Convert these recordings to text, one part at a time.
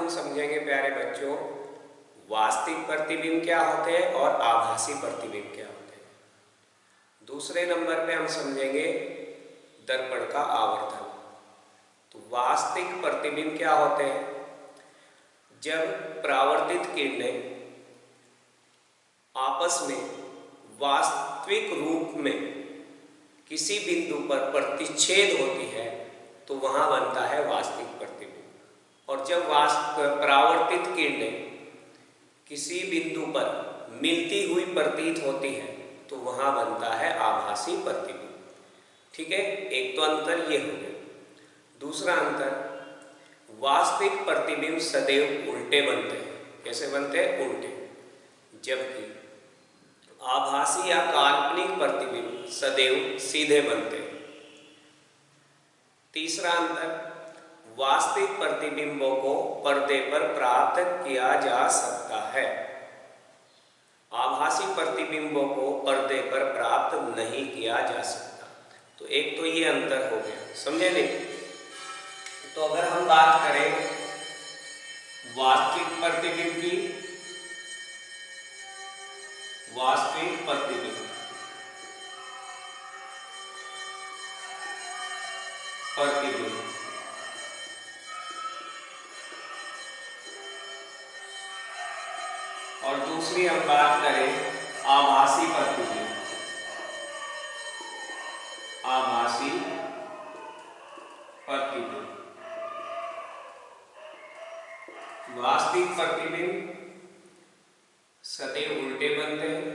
हम समझेंगे प्यारे बच्चों वास्तविक प्रतिबिंब क्या होते हैं और आभासी प्रतिबिंब क्या होते हैं। दूसरे नंबर पे हम समझेंगे दर्पण का आवर्धन। तो वास्तविक प्रतिबिंब क्या होते हैं? जब परावर्तित किरणें आपस में वास्तविक रूप में किसी बिंदु पर प्रतिच्छेद होती है तो वहां बनता है वास्तविक प्रतिबिंब। और जब परावर्तित किरणें किसी बिंदु पर मिलती हुई प्रतीत होती है तो वहां बनता है आभासी प्रतिबिंब। ठीक है, एक तो अंतर ये हो गया। दूसरा अंतर, वास्तविक प्रतिबिंब सदैव उल्टे बनते हैं। कैसे बनते हैं? उल्टे। जबकि आभासी या काल्पनिक प्रतिबिंब सदैव सीधे बनते हैं। तीसरा अंतर, वास्तविक प्रतिबिंबों को पर्दे पर प्राप्त किया जा सकता है, आभासी प्रतिबिंबों को पर्दे पर प्राप्त नहीं किया जा सकता। तो एक तो ये अंतर हो गया, समझे नहीं? तो अगर हम बात करें वास्तविक प्रतिबिंब की, वास्तविक प्रतिबिंब और दूसरी हम बात करें आभासी प्रतिबिंब, आभासी प्रतिबिंब। वास्तविक प्रतिबिंब सदैव उल्टे बनते हैं,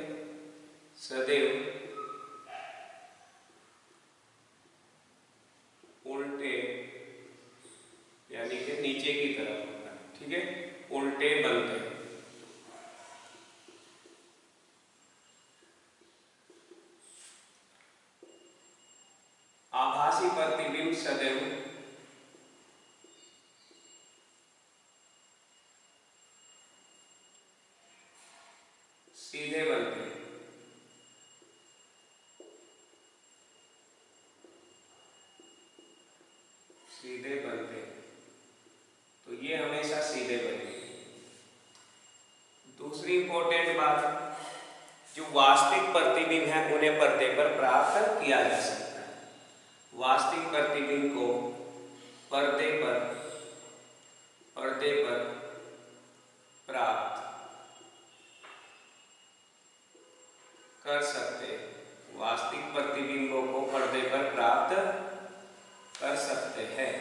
सदैव उल्टे यानी कि नीचे की तरफ होता है। ठीक है, उल्टे बनते हैं। आभासी प्रतिबिंब सदैव सीधे बनते हैं। सीधे बनते हैं, तो ये हमेशा सीधे बनेंगे। दूसरी इंपॉर्टेंट बात, जो वास्तविक प्रतिबिंब है उन्हें पर्दे पर प्राप्त किया जा सकता है। वास्तविक प्रतिबिंब को पर्दे पर प्राप्त कर सकते हैं। वास्तविक प्रतिबिंबों को पर्दे पर प्राप्त कर सकते हैं,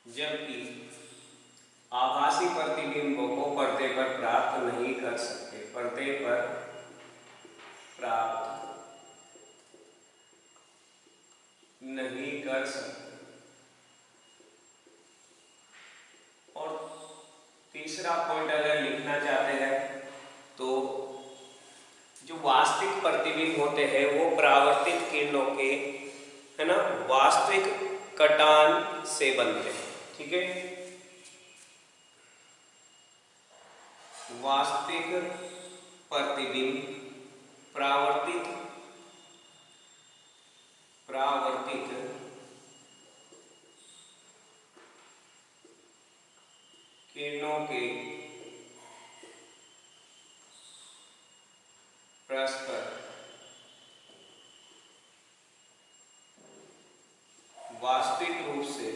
जबकि आभासी प्रतिबिंबों को पर्दे पर प्राप्त नहीं कर सकते। पर्दे पर प्राप्त नहीं कर सकते। और तीसरा पॉइंट अगर लिखना चाहते हैं तो जो वास्तविक प्रतिबिंब होते हैं वो परावर्तित किरणों के, है ना, वास्तविक कटान से बनते हैं। ठीक है, वास्तविक प्रतिबिंब परावर्तित किरणों के परस्पर वास्तविक रूप से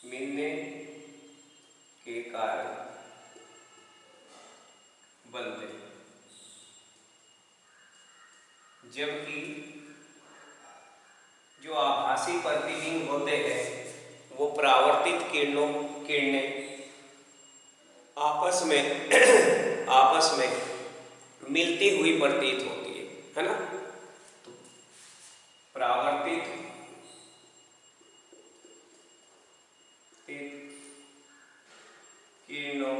मिलने के कारण बनते हैं, जबकि जो आभासी प्रतिबिंब होते हैं वो परावर्तित किरणें आपस में मिलती हुई प्रतीत होती है ना। तो परावर्तित किरणों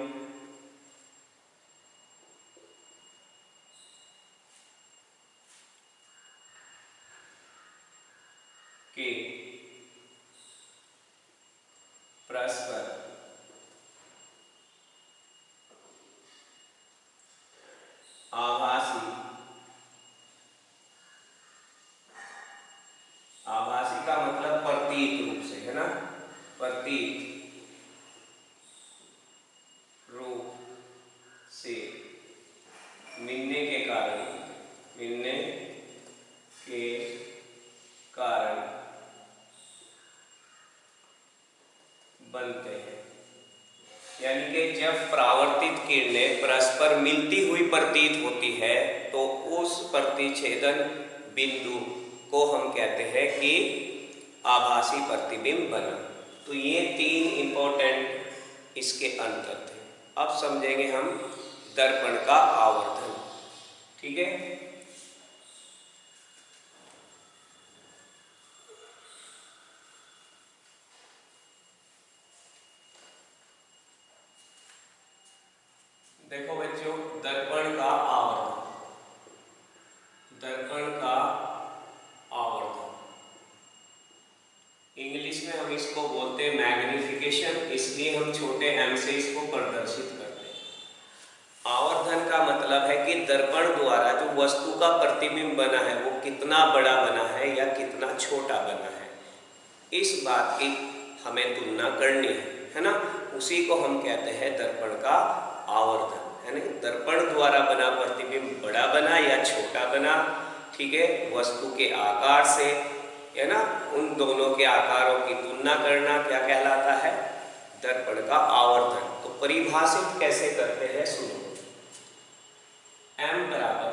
के परस्पर ना, प्रतीत रूप से मिलने के कारण बनते हैं। यानी कि जब परावर्तित किरणें परस्पर मिलती हुई प्रतीत होती है तो उस प्रतिच्छेदन बिंदु को हम कहते हैं कि आभासी प्रतिबिंब बना। तो ये 3 इंपॉर्टेंट इसके अंतर थे। अब समझेंगे हम दर्पण का आवर्धन। ठीक है, देखो बच्चों, दर्पण का आवर्धन इंग्लिश में हम इसको बोलते हैं मैग्निफिकेशन, इसलिए हम छोटे m से इसको प्रदर्शित करते हैं। आवर्धन का मतलब है कि दर्पण द्वारा जो वस्तु का प्रतिबिंब बना है वो कितना बड़ा बना है या कितना छोटा बना है, इस बात की हमें तुलना करनी है ना। उसी को हम कहते हैं दर्पण का आवर्धन, है ना। दर्पण द्वारा बना प्रतिबिंब बड़ा बना या छोटा बना, ठीक है, वस्तु के आकार से, है ना, उन दोनों के आकारों की तुलना करना क्या कहलाता है, दर्पण का आवर्धन। तो परिभाषित कैसे करते हैं सुनो। m बराबर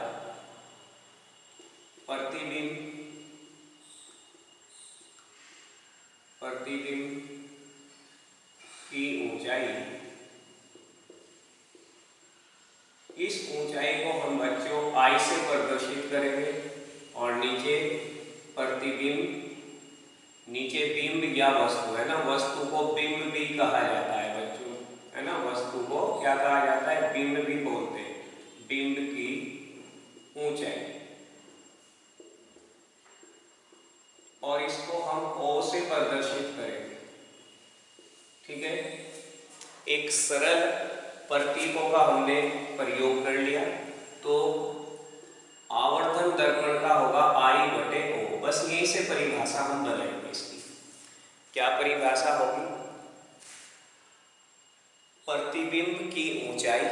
प्रतिबिंब की ऊंचाई, इस ऊंचाई को हम बच्चों I से प्रदर्शित करेंगे और नीचे प्रतिबिंब, नीचे बिंब या वस्तु, है ना, वस्तु को बिंब भी कहा जाता है बच्चों, है ना, वस्तु को क्या कहा जाता है, बिंब भी बोलते हैं। बिंब की ऊंचाई, और इसको हम O से प्रदर्शित करेंगे। ठीक है, एक सरल प्रतीकों का हमने प्रयोग कर लिया, तो आवर्धन दर्पण का होगा I/O। बस यही से परिभाषा हम बनाएंगे इसकी। क्या परिभाषा होगी, प्रतिबिंब की ऊंचाई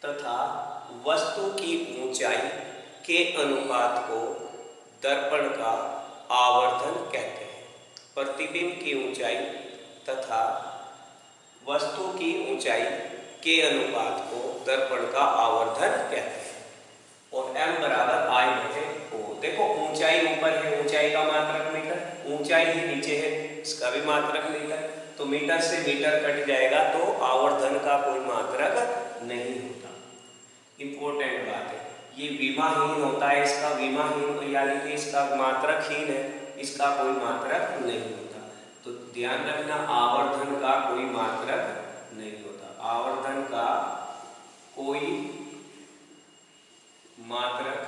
तथा वस्तु की ऊंचाई के अनुपात को दर्पण का आवर्धन कहते हैं। प्रतिबिंब की ऊंचाई तथा वस्तु की ऊंचाई के अनुपात को दर्पण का आवर्धन कहते हैं। और m बराबर I/O। देखो ऊंचाई ऊपर है, ऊंचाई का मात्रक मीटर, ऊंचाई ही नीचे है, इसका भी मात्रक मीटर, तो मीटर से मीटर कट जाएगा तो आवर्धन का कोई मात्रक नहीं होता। इंपॉर्टेंट बात है, ये विमाहीन होता है, इसका विमाहीन यानी कि इसका मात्रकहीन है, इसका कोई मात्रक नहीं होता। तो ध्यान रखना, आवर्धन का कोई मात्रक नहीं होता, आवर्धन का कोई मात्रक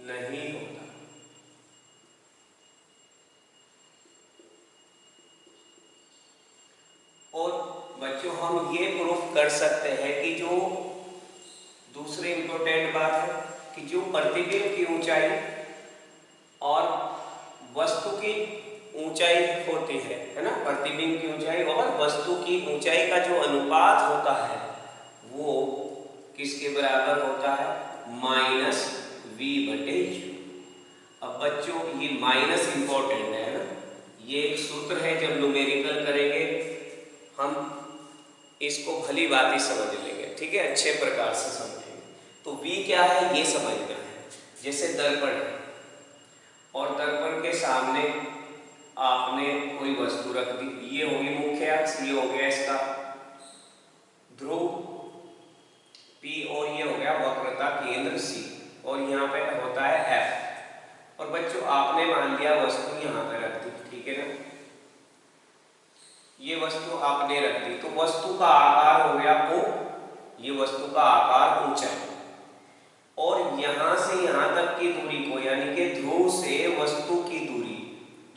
नहीं होता। और बच्चों हम ये प्रूफ कर सकते हैं कि जो दूसरी इंपॉर्टेंट बात है कि जो प्रतिबिंब की ऊंचाई और वस्तु की ऊंचाई होती है ना, प्रतिबिंब की ऊंचाई और वस्तु की ऊंचाई का जो अनुपात होता है वो किसके बराबर होता है, -v/u। अब बच्चों ये माइनस इंपॉर्टेंट है ना, ये एक सूत्र है, जब न्यूमेरिकल करेंगे हम इसको भली बात समझ लेंगे। ठीक है, अच्छे प्रकार से समझेंगे। तो v क्या है ये समझना है। जैसे दर्पण है और दर्पण के सामने आपने कोई वस्तु रख दी, ये होगी मुख्य अक्ष, ये हो गया इसका ध्रुव P और ये हो गया वक्रता केंद्र C, और यहाँ पे होता है F। और बच्चों आपने मान लिया वस्तु यहाँ पे रख दी, ठीक है ना, ये वस्तु आपने रख दी, तो वस्तु का आकार हो गया O, ये वस्तु का आकार ऊंचाई, और यहाँ से यहाँ तक की दूरी को यानी कि ध्रुव से वस्तु की दूरी,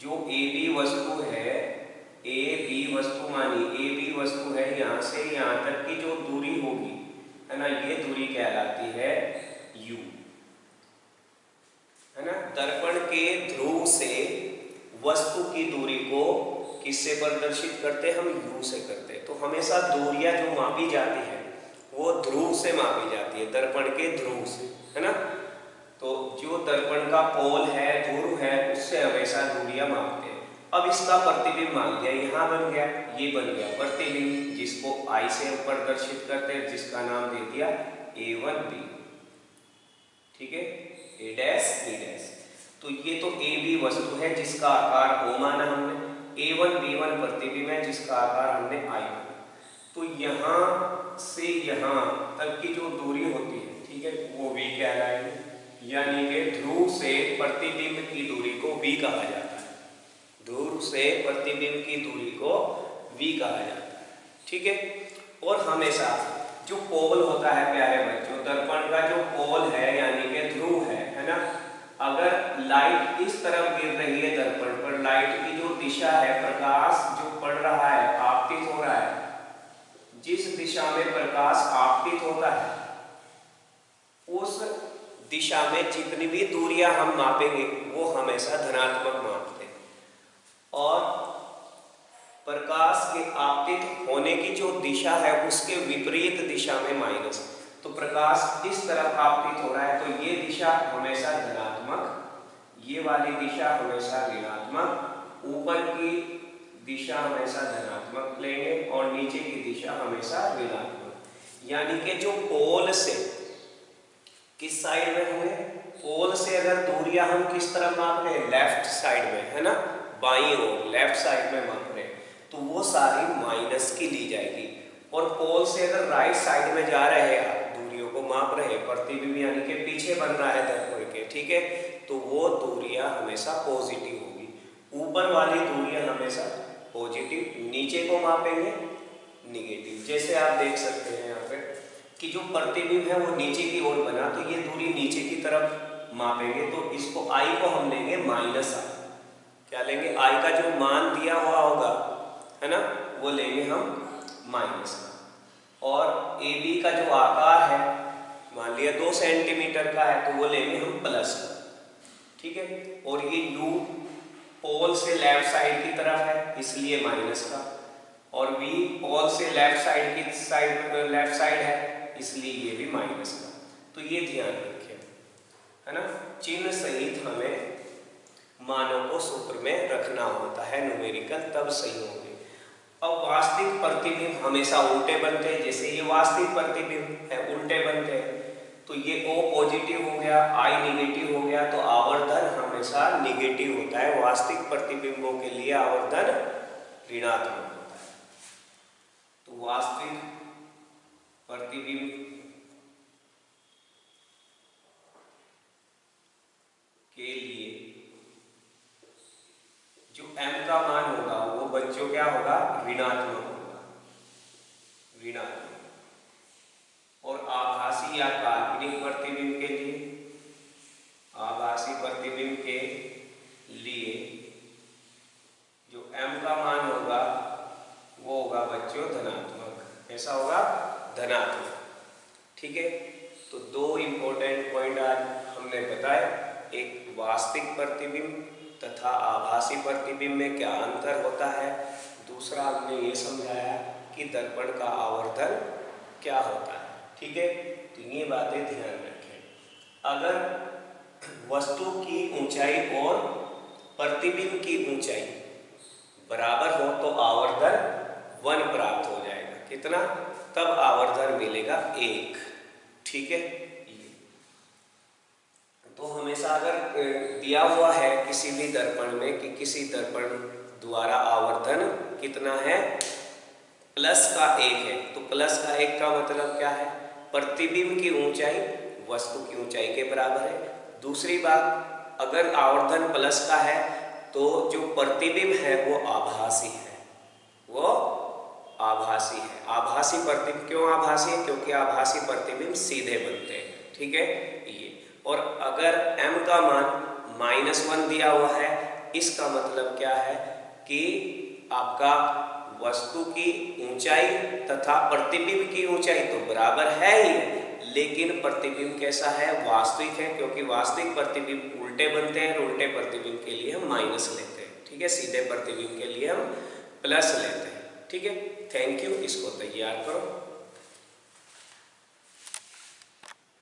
जो AB वस्तु है, AB वस्तु मानी AB वस्तु है, यहाँ से यहाँ तक की जो दूरी होगी, है ना, ये दूरी कहलाती है U, है ना। दर्पण के ध्रुव से वस्तु की दूरी को किससे प्रदर्शित करते हैं? हम u से करते हैं। तो हमेशा दूरियां जो मापी जाती है वो ध्रुव से मापी जाती है, दर्पण के ध्रुव से, है ना। तो जो दर्पण का पोल है, ध्रुव है, उससे हमेशा दूरियां मापते हैं। अब इसका प्रतिबिंब मान लिया, यहाँ बन गया, ये बन गया प्रतिबिंब, जिसको I से हम प्रदर्शित करते हैं, जिसका नाम दे दिया A1B, ठीक है, A डैश B डैश। तो ये तो AB वस्तु है जिसका आकार O माना हमने, A1 B1 प्रतिबिंब है जिसका आकार हमने I माना। तो यहाँ से यहाँ तक की जो दूरी होती है, ठीक है, वो V कहलाएगी, यानी कि ध्रुव से प्रतिबिंब की दूरी को V कहा जाता है। ध्रुव से प्रतिबिंब की दूरी को V कहा जाता है, ठीक है। और हमेशा जो पोल होता है प्यारे बच्चों, दर्पण का जो पोल है यानी कि ध्रुव है ना, अगर लाइट इस तरफ गिर रही है दर्पण पर, लाइट की जो दिशा है, प्रकाश जो पड़ रहा है, आपतित हो रहा है, जिस दिशा में प्रकाश आपतित होता है उस दिशा में जितनी भी दूरियां हम मापेंगे वो हमेशा धनात्मक मापते हैं, और प्रकाश के आपतित होने की जो दिशा है उसके विपरीत दिशा में माइनस। तो प्रकाश इस तरफ आपतित हो रहा है तो ये दिशा हमेशा धनात्मक, ये वाली दिशा हमेशा ऋणात्मक, ऊपर की दिशा हमेशा धनात्मक लेंगे और नीचे की दिशा हमेशा ऋणात्मक। यानी कि जो पोल से किस साइड में होंगे, पोल से अगर दूरियां हम किस तरफ माप रहे हैं, लेफ्ट साइड में, है ना, बाईं ओर लेफ्ट साइड में माप रहे हैं, तो वो सारी माइनस की ली जाएगी। और पोल से अगर राइट साइड में जा रहे हैं, आप दूरियों को माप रहे हैं, प्रतिबिंब यानी कि पीछे बन रहा है दर्पण के, ठीक है, तो वो दूरियां हमेशा पॉजिटिव होगी। ऊपर वाली दूरियां हमेशा पॉजिटिव, नीचे को मापेंगे निगेटिव। जैसे आप देख सकते हैं यहाँ पे कि जो प्रतिबिंब है वो नीचे की ओर बना, तो ये दूरी नीचे की तरफ मापेंगे, तो इसको I को हम लेंगे माइनस I। क्या लेंगे? I का जो मान दिया हुआ होगा, है ना, वो लेंगे हम माइनस का। और AB का जो आकार है, मान लिया 2 सेंटीमीटर का है, तो वो लेंगे हम प्लस का, ठीक है। और ये U पोल से लेफ्ट साइड की तरफ है इसलिए माइनस का, और V पोल से लेफ्ट साइड है इसलिए ये भी माइनस का। तो ये ध्यान रखें, है ना, चिन्ह सहित हमें मानों को सूत्र में रखना होता है, न्यूमेरिकल, तब सही होंगे। अब वास्तविक प्रतिबिंब हमेशा उल्टे बनते हैं, जैसे ये वास्तविक प्रतिबिंब है उल्टे बनते हैं, तो ये O पॉजिटिव हो गया, I निगेटिव हो गया, तो आवर्धन हमेशा निगेटिव होता है। वास्तविक प्रतिबिंबों के लिए आवर्धन ऋणात्मक होता है। तो वास्तविक प्रतिबिंब के लिए जो M का मान होगा वो बच्चों क्या होगा? ऋणात्मक होगा, ऋणात्मक। और आभासी या काल्पनिक प्रतिबिंब के लिए, आभासी प्रतिबिंब के लिए जो M का मान होगा वो होगा बच्चों धनात्मक। कैसा होगा? धनात्मक, ठीक है। तो 2 इंपॉर्टेंट पॉइंट आज हमने बताए, एक वास्तविक प्रतिबिंब तथा आभासी प्रतिबिंब में क्या अंतर होता है, दूसरा हमने ये समझाया कि दर्पण का आवर्धन क्या होता है, ठीक है। तो ये बातें ध्यान रखें। अगर वस्तु की ऊंचाई और प्रतिबिंब की ऊंचाई बराबर हो तो आवर्धन 1 प्राप्त हो जाएगा। कितना? तब आवर्धन मिलेगा 1, ठीक है। तो हमेशा अगर दिया हुआ है किसी भी दर्पण में कि किसी दर्पण द्वारा आवर्धन कितना है, प्लस का 1 है, तो प्लस का 1 का मतलब क्या है? प्रतिबिंब की ऊंचाई वस्तु की ऊंचाई के बराबर है। दूसरी बात, अगर आवर्धन प्लस का है तो जो प्रतिबिंब है वो आभासी है, वो आभासी है। आभासी प्रतिबिंब क्यों आभासी है? क्योंकि आभासी प्रतिबिंब सीधे बनते हैं, ठीक है ये। और अगर M का मान -1 दिया हुआ है, इसका मतलब क्या है कि आपका वस्तु की ऊंचाई तथा प्रतिबिंब की ऊंचाई तो बराबर है ही, लेकिन प्रतिबिंब कैसा है? वास्तविक है, क्योंकि वास्तविक प्रतिबिंब उल्टे बनते हैं, उल्टे प्रतिबिंब के लिए हम माइनस लेते हैं, ठीक है। ठीक है, सीधे प्रतिबिंब के लिए हम प्लस लेते हैं। ठीक है, थैंक यू, इसको तैयार करो।